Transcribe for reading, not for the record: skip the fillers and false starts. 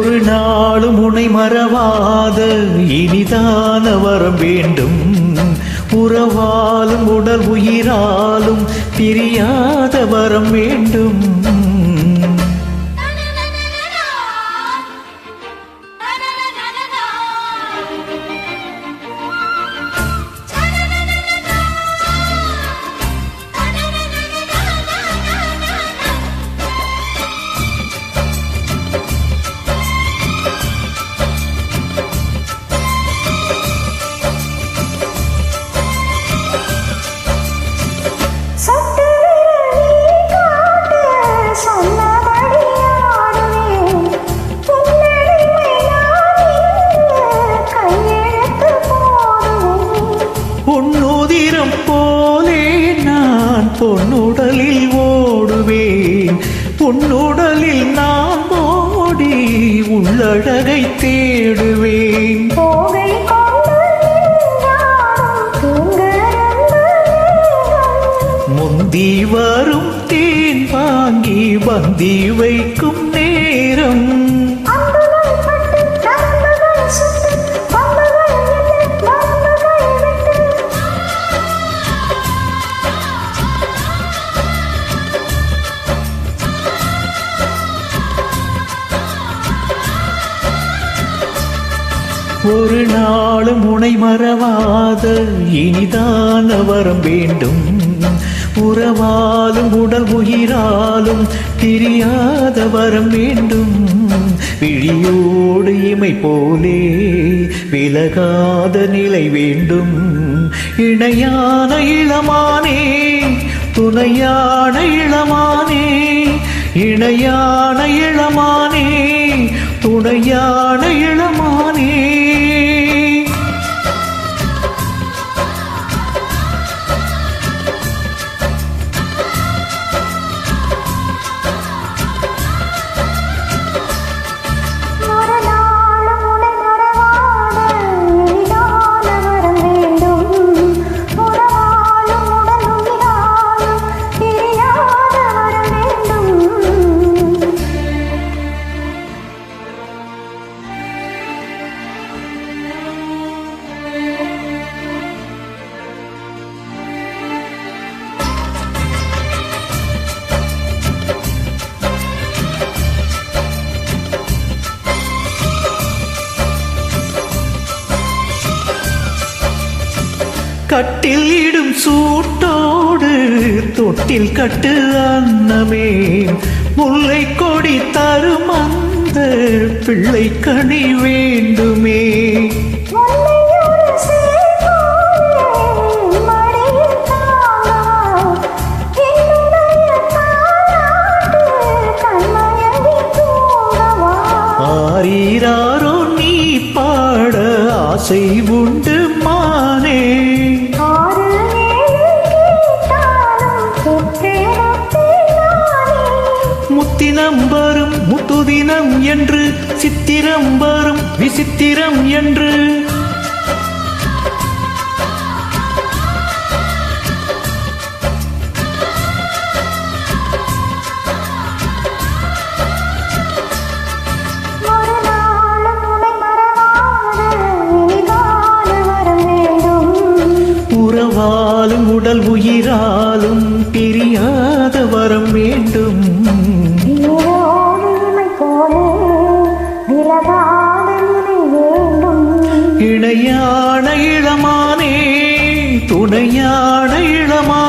ஒரு நாளும் உனை மறவாத இனிதான வரம் வேண்டும். உறவாலும் உடல் உயிராலும் பிரியாத வரம் வேண்டும். பொன்னுதிரம் போலே நான் பொன்னுடலில் ஓடுவேன். பொன்னுடலில் நான் ஓடி உள்ளழகை தேடுவேன். முந்தி வரும் தேன் வாங்கி பந்தி வைக்கும் நேரம். ஒரு நாளும் உனை மறவாத இனிதான வரம் வேண்டும். உறவாலும் உடல் உயிராலும் பிரியாத வரம் வேண்டும். விழியோடு இமை போலே விலகாத நிலை வேண்டும். இணையான இளமானே துணையான இளமானே. இணையான இளமானே துணையான இளமானே. கட்டில் இடும் சூட்டோடு தொட்டில் கட்டு அன்னமே. முல்லை கொடி தரும் அந்த பிள்ளை கனி வேண்டுமே. ஆரீராரோ நீ பாட ஆசை உண்டு மானே. முத்தினம் வரும் முத்துதினம் என்று சித்திரம் வரும் விசித்திரம் என்று. உறவாலும் உடல் உயிராலும் பிரியாத வரம் வேண்டும். இணையான இளமானே துணையான இளமானே.